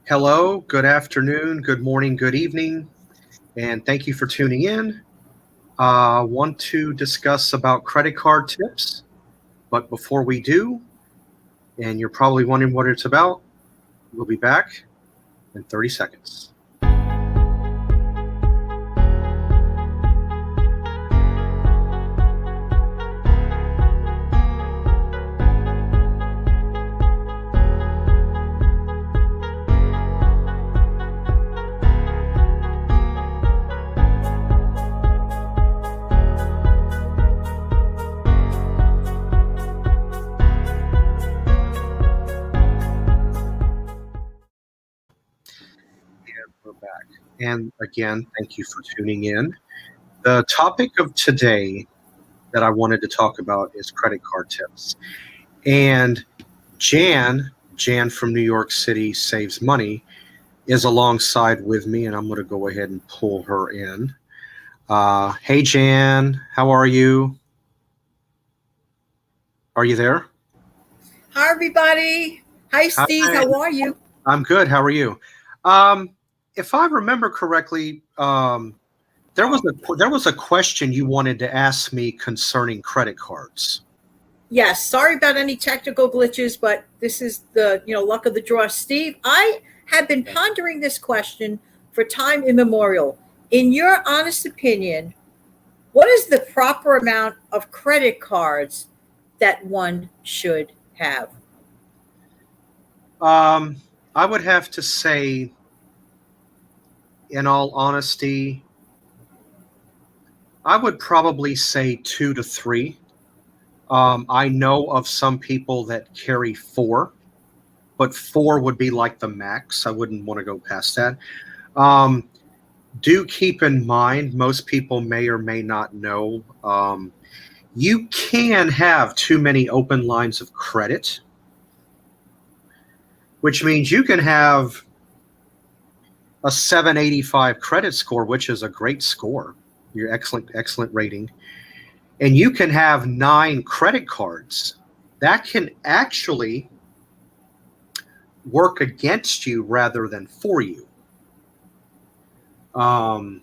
Hello, good afternoon, good morning, good evening, and thank you for tuning in. Want to discuss about credit card tips, but before we do, and you're probably wondering what it's about, we'll be back in 30 seconds. And we're back. And again, thank you for tuning in. The topic of today that I wanted to talk about is credit card tips. And Jan from New York City Saves Money, is alongside with me, and I'm going to go ahead and pull her in. Hey, Jan, how are you? Are you there? Hi, everybody. Hi, Steve. Hi, How are you? I'm good. How are you? Um, if I remember correctly, there was a question you wanted to ask me concerning credit cards. Yes, sorry about any technical glitches, but this is the luck of the draw. Steve, I have been pondering this question for time immemorial. In your honest opinion, what is the proper amount of credit cards that one should have? Um, I would have to say, in all honesty, I would probably say two to three. I know of some people that carry four, but four would be like the max. I wouldn't want to go past that. Um, do keep in mind, most people may or may not know, you can have too many open lines of credit, which means you can have a 785 credit score, which is a great score, your excellent rating, and you can have 9 credit cards. That can actually work against you rather than for you. Um,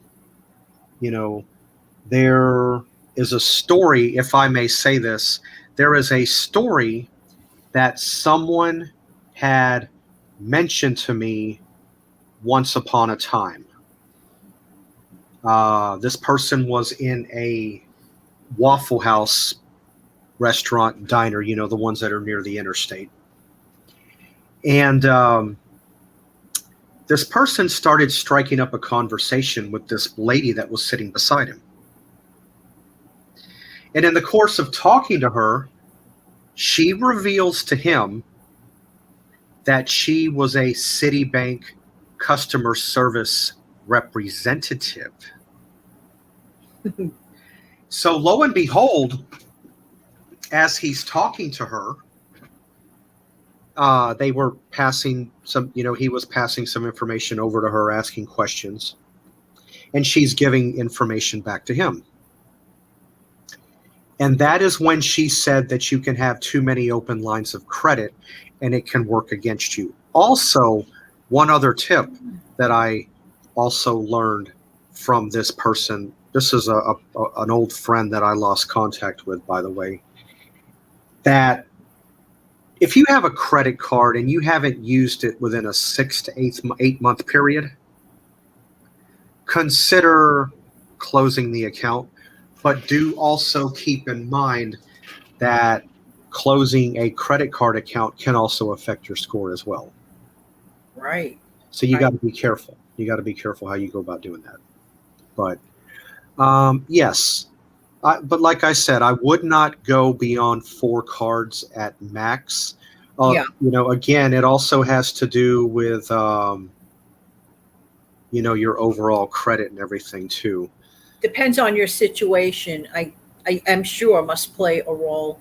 you know, there is a story, if I may say this, there is a story that someone had mentioned to me once upon a time. This person was in a Waffle House restaurant diner, the ones that are near the interstate. And this person started striking up a conversation with this lady that was sitting beside him. And in the course of talking to her, she reveals to him that she was a Citibank customer service representative. So lo and behold, as he's talking to her, they were passing some, he was passing some information over to her, asking questions, and she's giving information back to him. And that is when she said that you can have too many open lines of credit and it can work against you. Also, one other tip that I also learned from this person, this is an old friend that I lost contact with, by the way, that if you have a credit card and you haven't used it within a 6 to 8 month period, consider closing the account. But do also keep in mind that closing a credit card account can also affect your score as well. Right. So you Right. got to be careful. You got to be careful how you go about doing that. But yes, but like I said, I would not go beyond 4 cards at max. Yeah. Again, it also has to do with your overall credit and everything too. Depends on your situation. I am sure must play a role.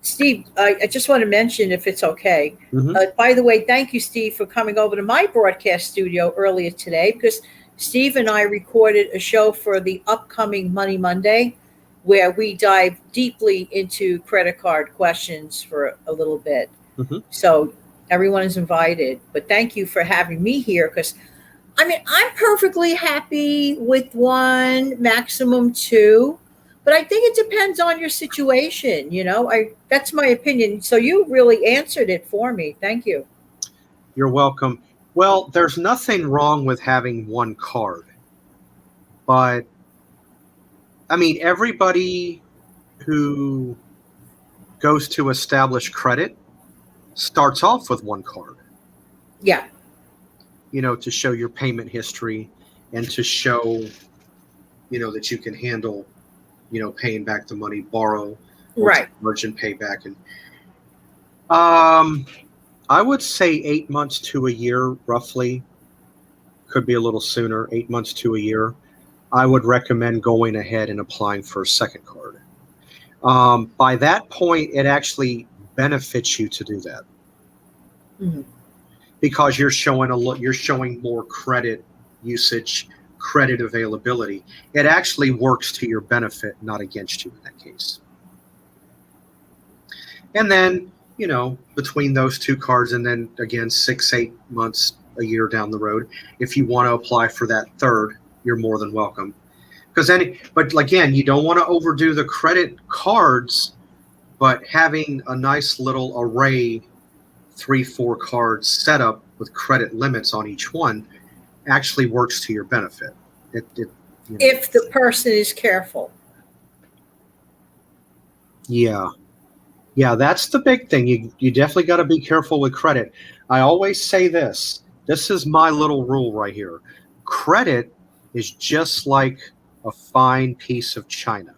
Steve, I just want to mention, if it's okay. Mhm. By the way, thank you, Steve, for coming over to my broadcast studio earlier today, because Steve and I recorded a show for the upcoming Money Monday where we dive deeply into credit card questions for a little bit. Mhm. So Everyone is invited. But thank you for having me here because I mean, I'm perfectly happy with one, maximum two, but I think it depends on your situation. I that's my opinion. So you really answered it for me. Thank you. You're welcome. Well, there's nothing wrong with having one card, but I mean, everybody who goes to establish credit starts off with one card, Yeah, to show your payment history and to show, that you can handle, paying back the money, borrow, or right. merchant payback. And I would say 8 months to a year, roughly. Could be a little sooner, 8 months to a year. I would recommend going ahead and applying for a second card. By that point, it actually benefits you to do that Mhm. because you're showing more credit usage, credit availability. It actually works to your benefit, not against you in that case. And then, between those two cards, and then again, 6, 8 months, a year down the road, if you want to apply for that third, you're more than welcome. But again, you don't want to overdo the credit cards, but having a nice little array, 3, 4 cards set up with credit limits on each one actually works to your benefit. If the person is careful. Yeah. Yeah, that's the big thing. You definitely got to be careful with credit. I always say this. This is my little rule right here. Credit is just like a fine piece of china.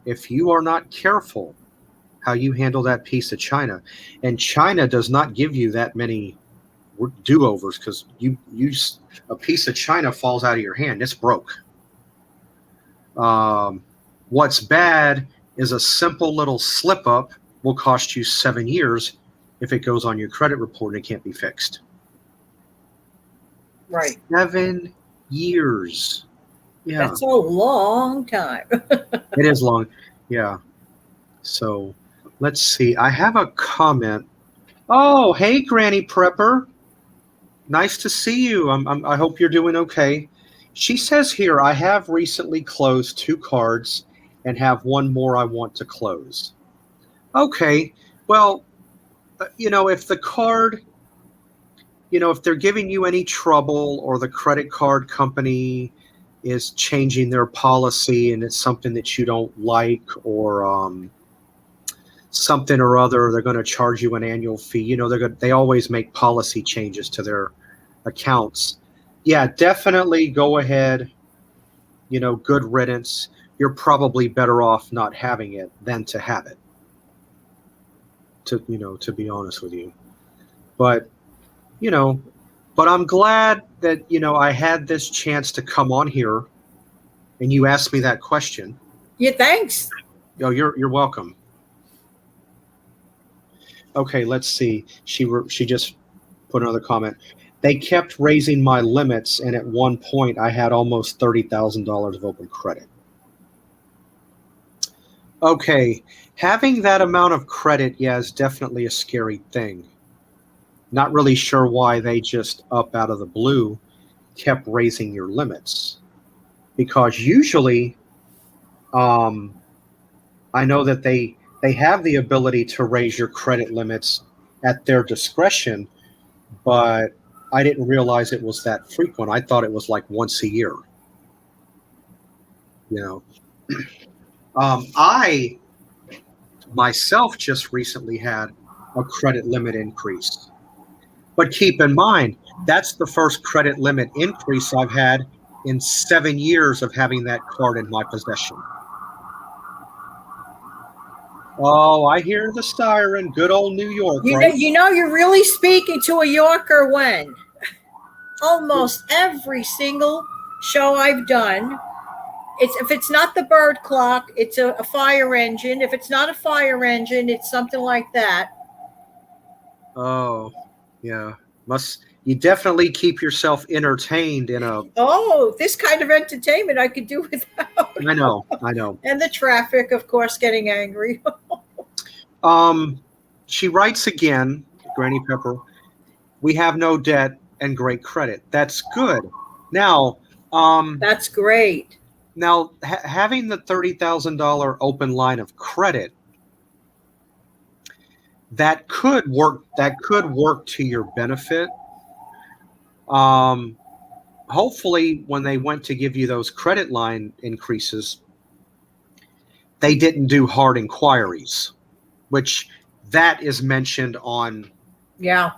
If you are not careful how you handle that piece of china, and China does not give you that many do-overs, because a piece of china falls out of your hand, it's broke. What's bad is a simple little slip up will cost you 7 years if it goes on your credit report and it can't be fixed. Right. 7 years. Yeah. That's a long time. It is long. Yeah. So let's see. I have a comment. Oh, hey, Granny Prepper. Nice to see you. I hope you're doing okay. She says here, I have recently closed 2 cards and have one more I want to close. Okay. Well, if the card, if they're giving you any trouble, or the credit card company is changing their policy and it's something that you don't like, or something or other, they're going to charge you an annual fee. They always make policy changes to their accounts. Yeah, definitely go ahead. Good riddance. You're probably better off not having it than to have it. To be honest with you, but I'm glad that I had this chance to come on here, and you asked me that question. Yeah, thanks. Oh, you're welcome. Okay, let's see. She just put another comment. They kept raising my limits, and at one point I had almost $30,000 of open credit. Okay, having that amount of credit, yeah, is definitely a scary thing. Not really sure why they just up out of the blue kept raising your limits. Because usually, I know that they have the ability to raise your credit limits at their discretion, but I didn't realize it was that frequent. I thought it was like once a year. I myself just recently had a credit limit increase. But keep in mind, that's the first credit limit increase I've had in 7 years of having that card in my possession. Oh, I hear the siren. Good old New York, right? You're really speaking to a Yorker when almost every single show I've done, if it's not the bird clock, it's a fire engine. If it's not a fire engine, it's something like that. Oh, yeah. You definitely keep yourself entertained in a... Oh, this kind of entertainment I could do without. I know. And the traffic, of course, getting angry. She writes again, Granny Pepper. We have no debt and great credit. That's good. Now, That's great. having the $30,000 open line of credit, that could work. That could work to your benefit. Hopefully, when they went to give you those credit line increases, they didn't do hard inquiries, which that is mentioned on Yeah.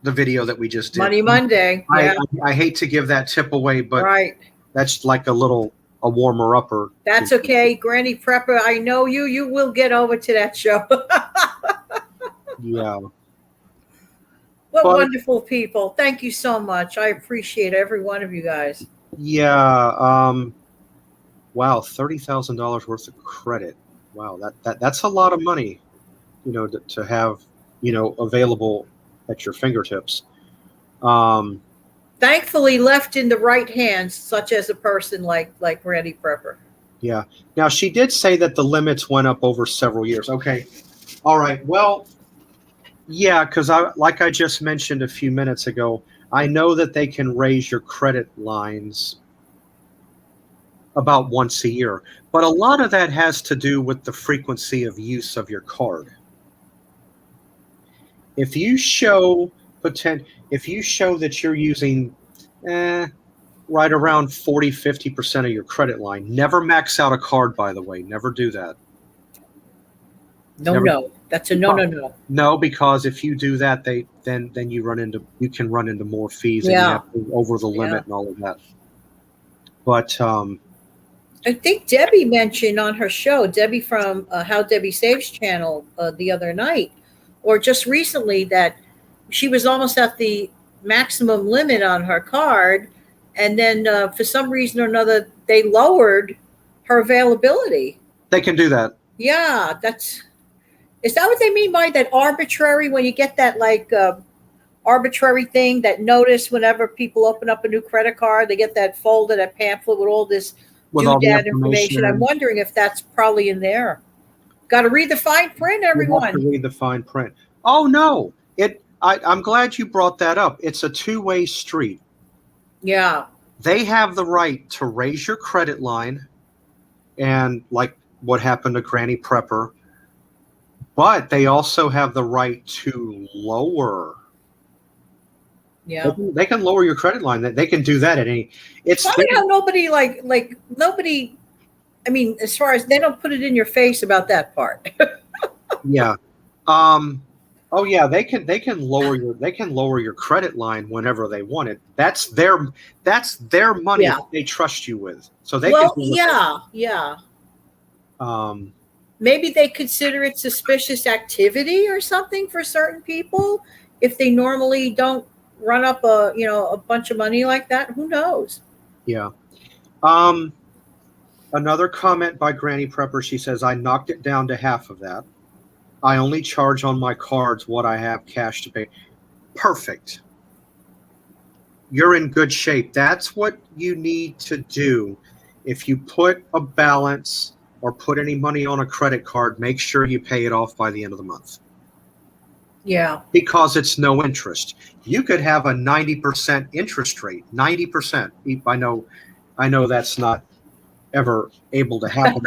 the video that we just did. Money Monday. Yeah. I hate to give that tip away, but Right. that's like a warmer upper. That's okay. Granny Prepper, I know you. You will get over to that show. Yeah. What But- wonderful people. Thank you so much. I appreciate every one of you guys. Yeah. Wow, $30,000 worth of credit. Wow, that's a lot of money, to have, available at your fingertips. Thankfully left in the right hands, such as a person like Granny Prepper. Yeah. Now she did say that the limits went up over several years. Okay. All right. Well, yeah, because like I just mentioned a few minutes ago, I know that they can raise your credit lines about once a year, but a lot of that has to do with the frequency of use of your card. If you show that you're using right around 40-50% of your credit line, never max out a card, by the way. Never do that. No. That's a no. No, because if you do that, then you can run into more fees and you Yeah. have to go over the limit and all of that. But I think Debbie mentioned on her show, Debbie from How Debbie Saves channel the other night, or just recently, that she was almost at the maximum limit on her card. And then for some reason or another, they lowered her availability. they can do that. Yeah, is that what they mean by that arbitrary, when you get that arbitrary thing, that notice whenever people open up a new credit card, they get that folder, that pamphlet with all this With all the doodad information. I'm wondering if that's probably in there. Got to read the fine print, You have to everyone. read the fine print. Oh no! I'm glad you brought that up. It's a two-way street. Yeah. They have the right to raise your credit line, and like what happened to Granny Prepper, but they also have the right to lower. Yeah. They can lower your credit line. They can do that at any. It's Funny how nobody nobody. I mean, as far as they don't put it in your face about that part. yeah. Oh yeah, they can lower your credit line whenever they want it. That's their money Yeah. that they trust you with. So they Well, can do yeah. it. Maybe they consider it suspicious activity or something for certain people if they normally don't run up a bunch of money like that. Who knows? Yeah. Another comment by Granny Prepper. She says, I knocked it down to half of that. I only charge on my cards what I have cash to pay. Perfect. You're in good shape. That's what you need to do. If you put a balance or put any money on a credit card, make sure you pay it off by the end of the month. Yeah. Because it's no interest. You could have a 90% interest rate. 90%. I know that's not ever able to happen.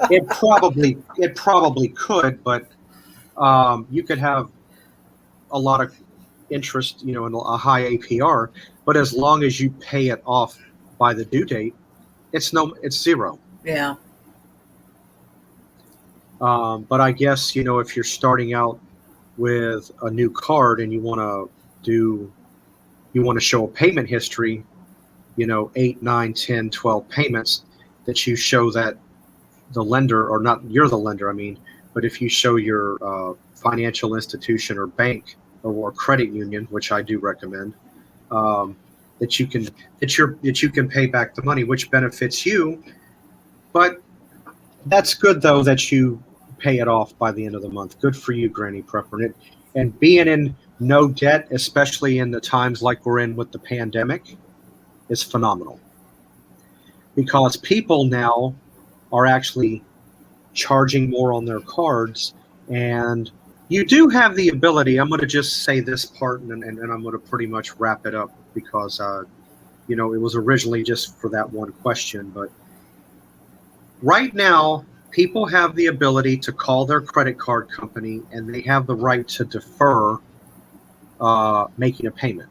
It probably could, but you could have a lot of interest, and a high APR. But as long as you pay it off by the due date, it's zero. Yeah. But I guess if you're starting out with a new card and you want to show a payment history, 8, 9, 10, 12 payments, that you show that the lender, or not you're the lender, but if you show your financial institution or bank or credit union, which I do recommend, that you can pay back the money, which benefits you. But that's good though that you pay it off by the end of the month. Good for you, Granny Prepper. And being in no debt, especially in the times like we're in with the pandemic, is phenomenal. Because people now are actually charging more on their cards, and You do have the ability. I'm going to just say this part, and I'm going to pretty much wrap it up because, it was originally just for that one question. But right now, people have the ability to call their credit card company, and they have the right to defer making a payment.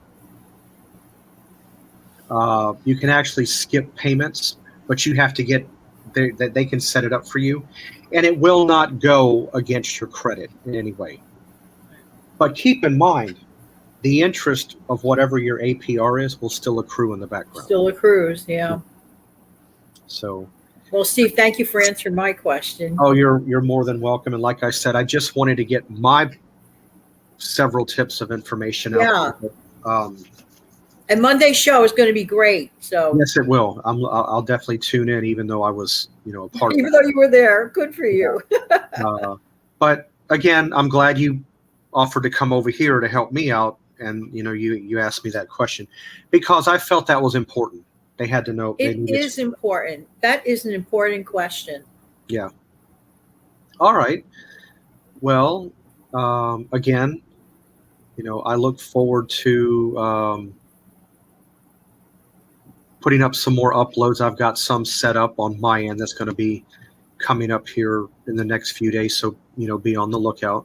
You can actually skip payments, but you have to get that they can set it up for you, and it will not go against your credit in any way. But keep in mind, the interest of whatever your APR is will still accrue in the background. Still accrues, yeah. So, well, Steve, thank you for answering my question. Oh, you're more than welcome. And like I said, I just wanted to get my several tips of information out there. And Monday's show is going to be great. So yes, it will. I'll definitely tune in, even though I was, a part of it. Even though you were there, good for you. But again, I'm glad you offered to come over here to help me out, and you asked me that question because I felt that was important. They had to know. It is important. That is an important question. Yeah. All right. Well, again, I look forward to putting up some more uploads. I've got some set up on my end that's going to be coming up here in the next few days. So, be on the lookout.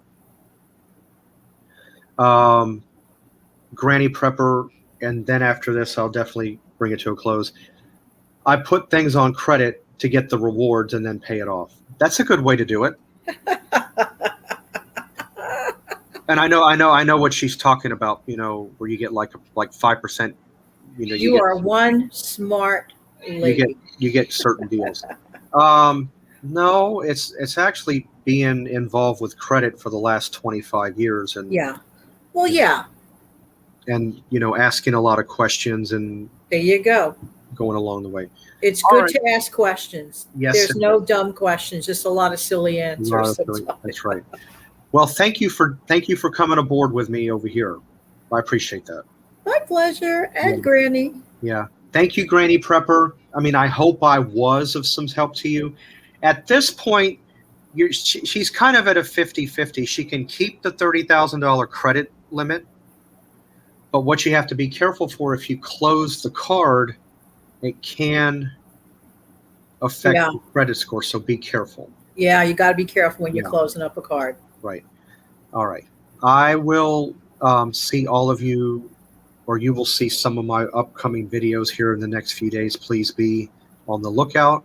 Granny Prepper, and then after this, I'll definitely bring it to a close. I put things on credit to get the rewards and then pay it off. That's a good way to do it. And I know what she's talking about, where you get like 5%. You are one smart lady. You get certain deals. No, it's actually being involved with credit for the last 25 years. And yeah. Well, yeah. And, asking a lot of questions and there you go. Going along the way. It's good to ask questions. Yes. There's no dumb questions, just a lot of silly answers. That's right. Well, thank you for coming aboard with me over here. I appreciate that. My pleasure. And Granny. Yeah. Thank you, Granny Prepper. I mean, I hope I was of some help to you. At this point, she's kind of at a 50-50. She can keep the $30,000 credit limit, but what you have to be careful for, if you close the card, it can affect the credit score. So be careful. Yeah, you got to be careful when you're closing up a card. Right. All right. I will see all of you, or you will see some of my upcoming videos here in the next few days. Please be on the lookout.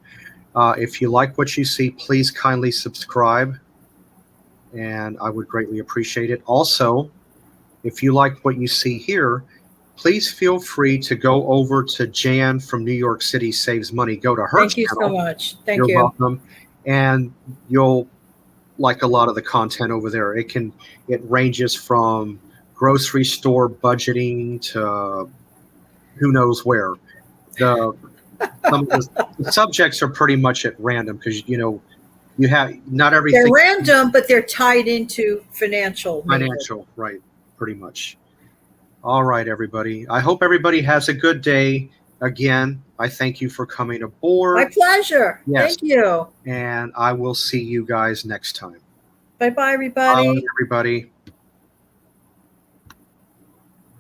If you like what you see, please kindly subscribe, and I would greatly appreciate it. Also, if you like what you see here, please feel free to go over to Jan from New York City Saves Money. Go to her channel. Thank you so much. Thank you. You're welcome. And you'll like a lot of the content over there. It ranges from grocery store budgeting to who knows where. Some of the subjects are pretty much at random because you have not everything. They're random, but they're tied into financial, right? Pretty much. All right, everybody. I hope everybody has a good day. Again, I thank you for coming aboard. My pleasure. Yes. Thank you. And I will see you guys next time. Bye-bye, everybody. Bye, everybody.